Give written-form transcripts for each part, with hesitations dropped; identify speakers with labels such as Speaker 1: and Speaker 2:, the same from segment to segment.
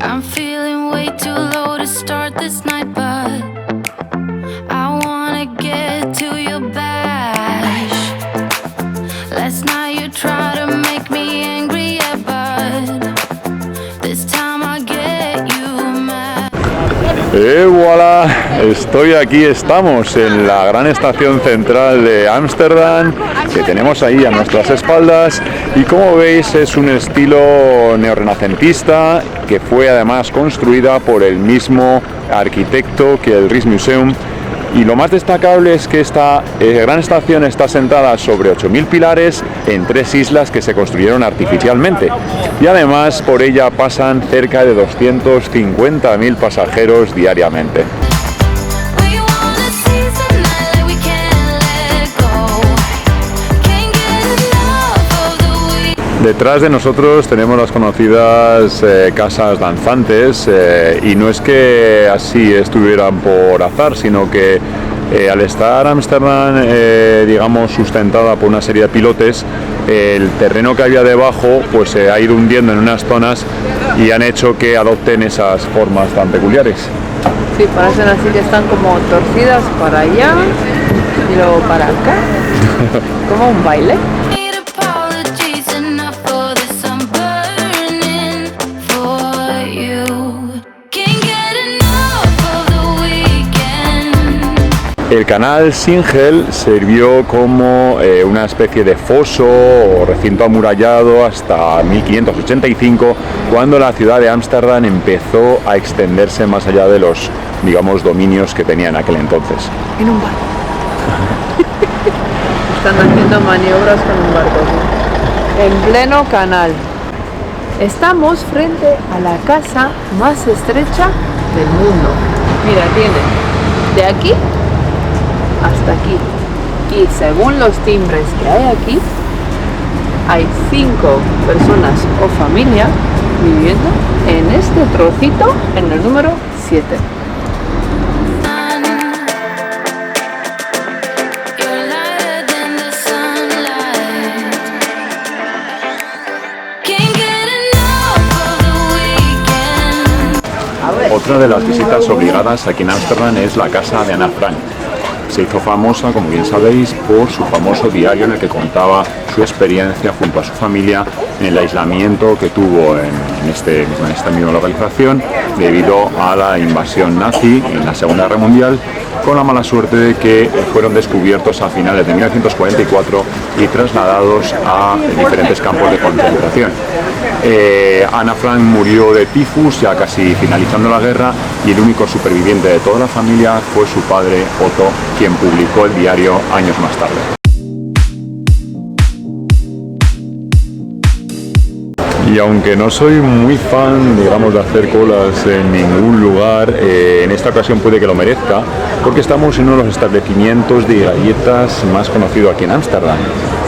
Speaker 1: I'm feeling way too low to start this night, but I wanna get to your bash. Last night you tried to make me angry, yeah, but this time I get you mad.
Speaker 2: Voilà, estoy aquí, estamos en la gran estación central de Ámsterdam que tenemos ahí a nuestras espaldas y como veis es un estilo neorrenacentista que fue además construida por el mismo arquitecto que el Rijksmuseum. Y lo más destacable es que esta gran estación está sentada sobre 8.000 pilares en 3 islas que se construyeron artificialmente. Y además por ella pasan cerca de 250.000 pasajeros diariamente. Detrás de nosotros tenemos las conocidas casas danzantes y no es que así estuvieran por azar, sino que al estar Ámsterdam, digamos, sustentada por una serie de pilotes, el terreno que había debajo pues se ha ido hundiendo en unas zonas y han hecho que adopten esas formas tan peculiares.
Speaker 3: Sí, parecen así que están como torcidas para allá y luego para acá, como un baile.
Speaker 2: El canal Singel sirvió como una especie de foso o recinto amurallado hasta 1585, cuando la ciudad de Ámsterdam empezó a extenderse más allá de los, digamos, dominios que tenía en aquel entonces.
Speaker 3: En un barco. Están haciendo maniobras con un barco. En pleno canal. Estamos frente a la casa más estrecha del mundo. Mira, tiene de aquí hasta aquí, y según los timbres que hay aquí, hay 5 personas o familia viviendo en este trocito, en el número 7.
Speaker 2: Otra de las visitas obligadas aquí en Ámsterdam es la casa de Ana Frank. Se hizo famosa, como bien sabéis, por su famoso diario en el que contaba su experiencia junto a su familia en el aislamiento que tuvo en esta misma localización debido a la invasión nazi en la Segunda Guerra Mundial, con la mala suerte de que fueron descubiertos a finales de 1944 y trasladados a diferentes campos de concentración. Ana Frank murió de tifus ya casi finalizando la guerra y el único superviviente de toda la familia fue su padre Otto, quien publicó el diario años más tarde. Y aunque no soy muy fan, digamos, de hacer colas en ningún lugar, en esta ocasión puede que lo merezca, porque estamos en uno de los establecimientos de galletas más conocido aquí en Ámsterdam.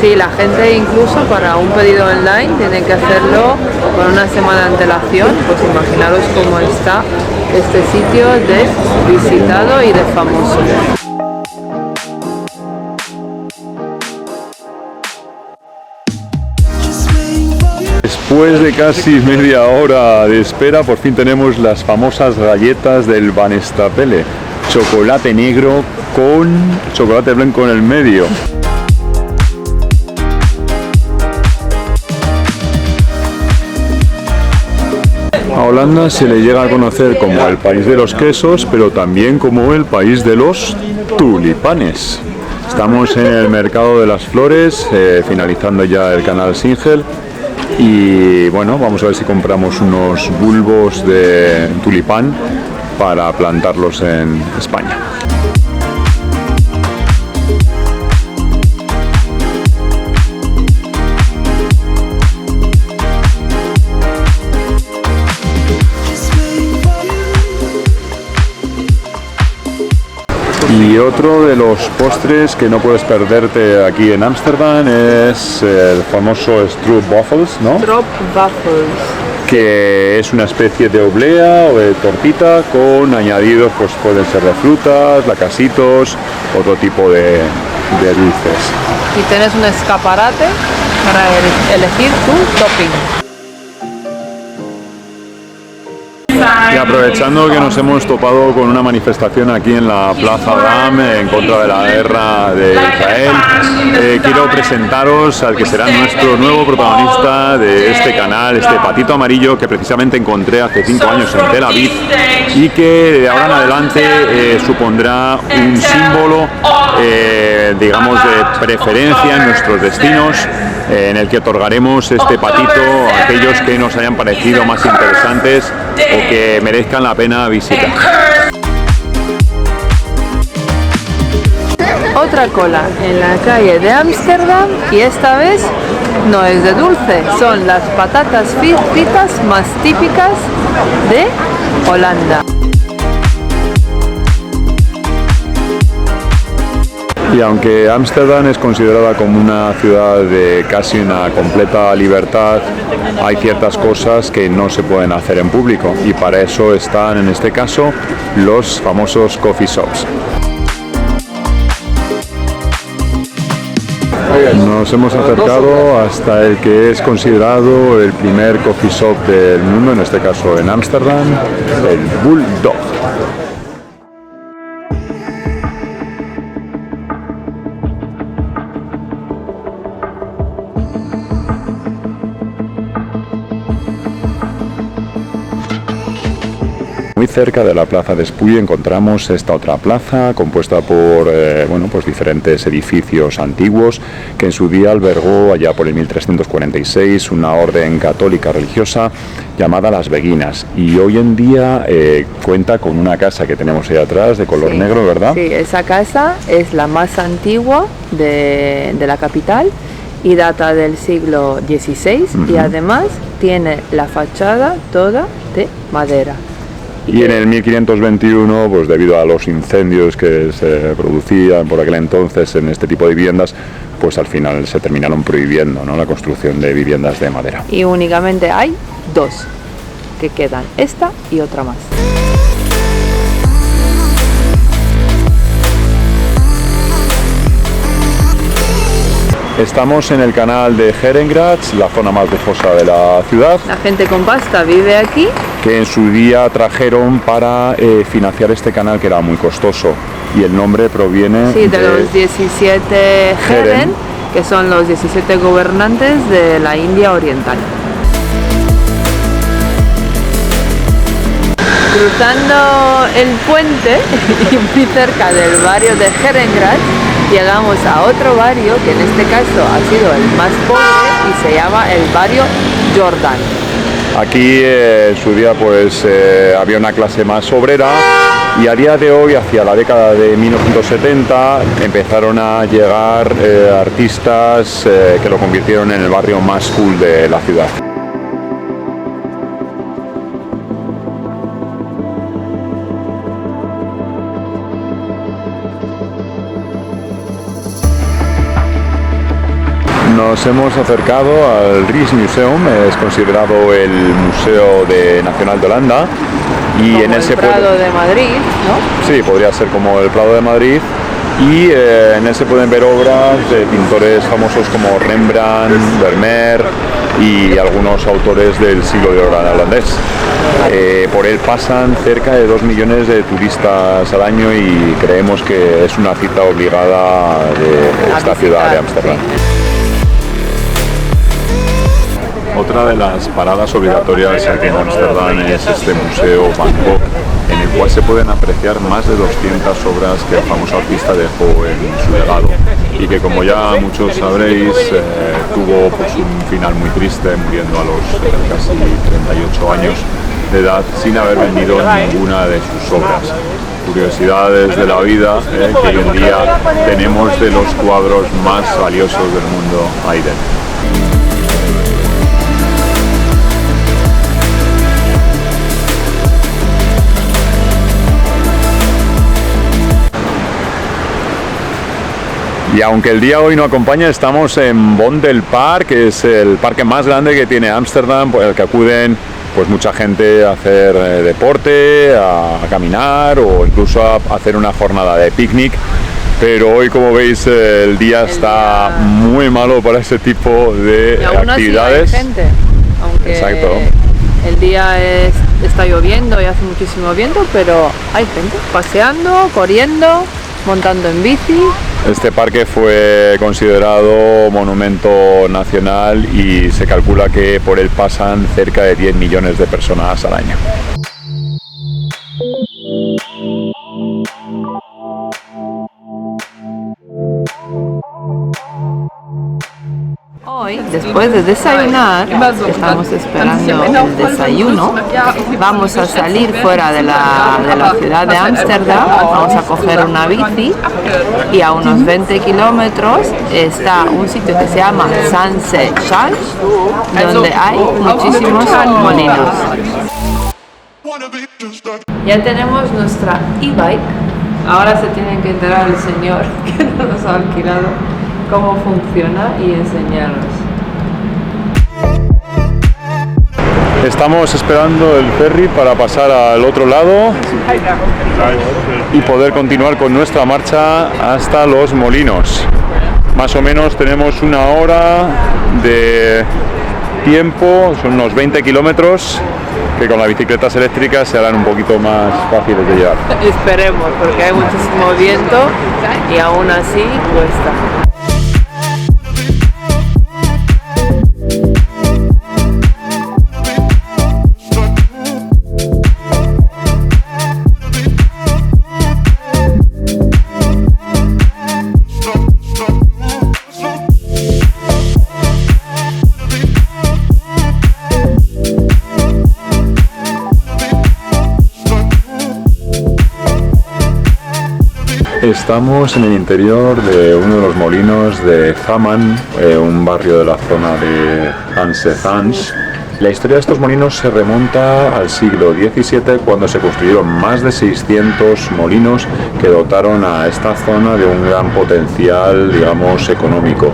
Speaker 3: Sí, la gente incluso para un pedido online tiene que hacerlo con una semana de antelación, pues imaginaros cómo está este sitio de visitado y de famoso.
Speaker 2: Después de casi media hora de espera, por fin tenemos las famosas galletas del Van Stapele. Chocolate negro con chocolate blanco en el medio. A Holanda se le llega a conocer como el país de los quesos, pero también como el país de los tulipanes. Estamos en el mercado de las flores, finalizando ya el canal Singel. Y bueno, vamos a ver si compramos unos bulbos de tulipán para plantarlos en España. Y otro de los postres que no puedes perderte aquí en Ámsterdam es el famoso stroopwafels, ¿no?
Speaker 3: Stroopwafels.
Speaker 2: Que es una especie de oblea o de tortita con añadidos, pues pueden ser de frutas, lacasitos, otro tipo de dulces.
Speaker 3: Y tienes un escaparate para elegir tu topping.
Speaker 2: Y aprovechando que nos hemos topado con una manifestación aquí en la Plaza Dam en contra de la guerra de Israel, quiero presentaros al que será nuestro nuevo protagonista de este canal, este patito amarillo que precisamente encontré hace 5 años en Tel Aviv y que de ahora en adelante supondrá un símbolo, digamos, de preferencia en nuestros destinos, en el que otorgaremos este patito a aquellos que nos hayan parecido más interesantes o que merezcan la pena visitar.
Speaker 3: Otra cola en la calle de Ámsterdam y esta vez no es de dulce, son las patatas fritas más típicas de Holanda.
Speaker 2: Y aunque Ámsterdam es considerada como una ciudad de casi una completa libertad, hay ciertas cosas que no se pueden hacer en público y para eso están en este caso los famosos coffee shops. Nos hemos acercado hasta el que es considerado el primer coffee shop del mundo, en este caso en Ámsterdam, el Bulldog. Muy cerca de la plaza de Spuy encontramos esta otra plaza compuesta por pues diferentes edificios antiguos que en su día albergó allá por el 1346 una orden católica religiosa llamada Las Beguinas y hoy en día cuenta con una casa que tenemos ahí atrás de color negro, ¿verdad?
Speaker 3: Sí, esa casa es la más antigua de la capital y data del siglo XVI y además tiene la fachada toda de madera.
Speaker 2: Y en el 1521, pues debido a los incendios que se producían por aquel entonces en este tipo de viviendas, pues al final se terminaron prohibiendo, ¿no?, la construcción de viviendas de madera.
Speaker 3: Y únicamente hay 2 que quedan, esta y otra más.
Speaker 2: Estamos en el canal de Herengratz, la zona más lujosa de la ciudad.
Speaker 3: La gente con pasta vive aquí.
Speaker 2: Que en su día trajeron para financiar este canal que era muy costoso. Y el nombre proviene
Speaker 3: de los 17 Heren, que son los 17 gobernantes de la India Oriental. Cruzando el puente y muy cerca del barrio de Herengratz, llegamos a otro barrio que en este caso ha sido el más pobre y se llama el barrio Jordan.
Speaker 2: Aquí en su día pues había una clase más obrera y a día de hoy, hacia la década de 1970, empezaron a llegar artistas que lo convirtieron en el barrio más cool de la ciudad. Nos hemos acercado al Rijksmuseum, es considerado el Museo Nacional de Holanda y
Speaker 3: como
Speaker 2: en él
Speaker 3: el Prado de Madrid, ¿no?
Speaker 2: Sí, podría ser como el Prado de Madrid y en él se pueden ver obras de pintores famosos como Rembrandt, Vermeer y algunos autores del siglo de oro holandés. Por él pasan cerca de 2 millones de turistas al año y creemos que es una cita obligada de esta ciudad de Ámsterdam. Otra de las paradas obligatorias aquí en Ámsterdam es este Museo Van Gogh, en el cual se pueden apreciar más de 200 obras que el famoso artista dejó en su legado y que, como ya muchos sabréis, tuvo pues, un final muy triste, muriendo a los casi 38 años de edad sin haber vendido ninguna de sus obras. Curiosidades de la vida que hoy en día tenemos de los cuadros más valiosos del mundo ahí dentro. Y aunque el día hoy no acompaña, estamos en Vondelpark, que es el parque más grande que tiene Ámsterdam, por el que acuden pues mucha gente a hacer deporte, a caminar o incluso a hacer una jornada de picnic. pero hoy, como veis, el día está muy malo para ese tipo de
Speaker 3: Y aún
Speaker 2: actividades.
Speaker 3: así hay gente, aunque
Speaker 2: Exacto.
Speaker 3: el día está lloviendo y hace muchísimo viento, pero hay gente paseando, corriendo, montando en bici.
Speaker 2: Este parque fue considerado monumento nacional y se calcula que por él pasan cerca de 10 millones de personas al año.
Speaker 3: Hoy, después de desayunar, estamos esperando el desayuno. Vamos a salir fuera de la ciudad de Ámsterdam, vamos a coger una bici y a unos 20 kilómetros está un sitio que se llama Sanse Schans, donde hay muchísimos molinos. Ya tenemos nuestra e-bike. Ahora se tiene que enterar el señor que nos ha alquilado cómo funciona y enseñarnos.
Speaker 2: Estamos esperando el ferry para pasar al otro lado y poder continuar con nuestra marcha hasta los molinos. Más o menos tenemos una hora de tiempo, son unos 20 kilómetros que con las bicicletas eléctricas se harán un poquito más fáciles de llevar.
Speaker 3: Esperemos, porque hay muchísimo viento y aún así cuesta.
Speaker 2: Estamos en el interior de uno de los molinos de Hamann, un barrio de la zona de Hanse-Hans. La historia de estos molinos se remonta al siglo XVII, cuando se construyeron más de 600 molinos que dotaron a esta zona de un gran potencial, digamos, económico.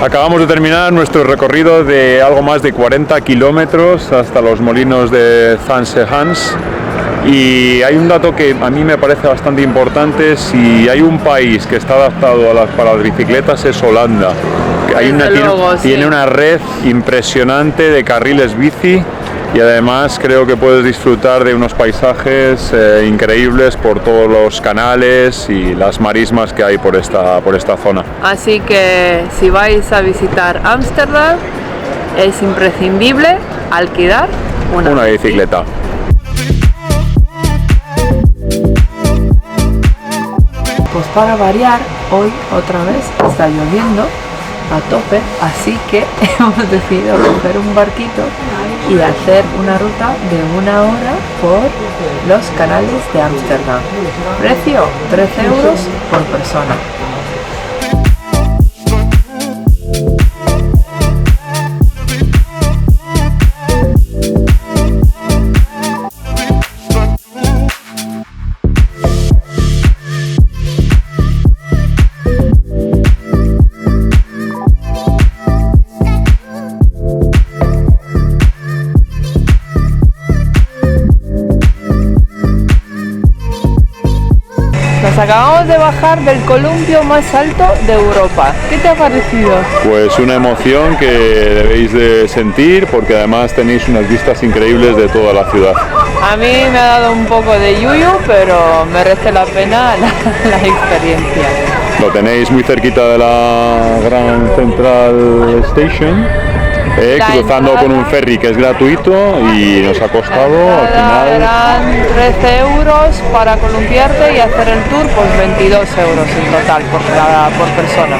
Speaker 2: Acabamos de terminar nuestro recorrido de algo más de 40 kilómetros hasta los molinos de Hanse-Hans, y hay un dato que a mí me parece bastante importante. Si hay un país que está adaptado para las bicicletas es Holanda. Tiene una red impresionante de carriles bici y además creo que puedes disfrutar de unos paisajes increíbles por todos los canales y las marismas que hay por esta zona.
Speaker 3: Así que si vais a visitar Ámsterdam es imprescindible alquilar una
Speaker 2: bicicleta.
Speaker 3: Pues para variar, hoy otra vez está lloviendo a tope, así que hemos decidido coger un barquito y hacer una ruta de 1 hora por los canales de Ámsterdam. Precio 13 euros por persona. Acabamos de bajar del columpio más alto de Europa. ¿Qué te ha parecido?
Speaker 2: Pues una emoción que debéis de sentir, porque además tenéis unas vistas increíbles de toda la ciudad.
Speaker 3: A mí me ha dado un poco de yuyu, pero merece la pena la experiencia.
Speaker 2: Lo tenéis muy cerquita de la Grand Central Station. Cruzando con un ferry que es gratuito y nos ha costado al final.
Speaker 3: Eran 13 euros para columpiarte y hacer el tour, pues 22 euros en total por persona.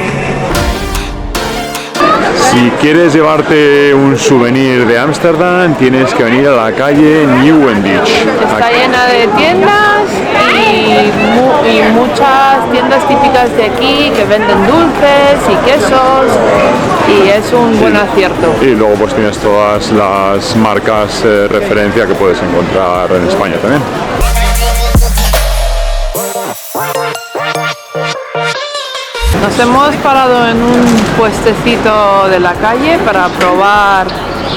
Speaker 2: Si quieres llevarte un souvenir de Ámsterdam, tienes que venir a la calle Nieuwendyk.
Speaker 3: Está llena de tiendas y muchas tiendas típicas de aquí que venden dulces y quesos y es un buen acierto.
Speaker 2: Y luego pues tienes todas las marcas referencia que puedes encontrar en España también.
Speaker 3: Nos hemos parado en un puestecito de la calle para probar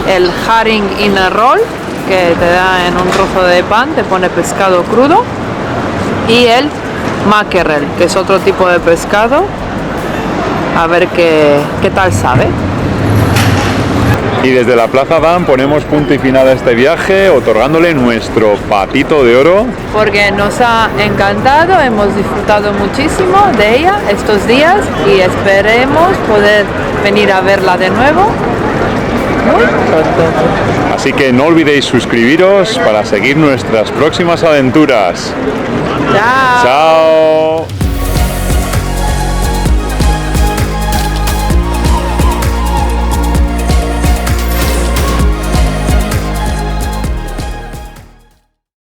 Speaker 3: el herring in a roll, que te da en un trozo de pan, te pone pescado crudo, y el mackerel, que es otro tipo de pescado. A ver qué tal sabe.
Speaker 2: Y desde la Plaza Dan ponemos punto y final a este viaje, otorgándole nuestro patito de oro.
Speaker 3: Porque nos ha encantado, hemos disfrutado muchísimo de ella estos días y esperemos poder venir a verla de nuevo muy pronto.
Speaker 2: Así que no olvidéis suscribiros para seguir nuestras próximas aventuras.
Speaker 3: Chao.
Speaker 2: ¡Chao!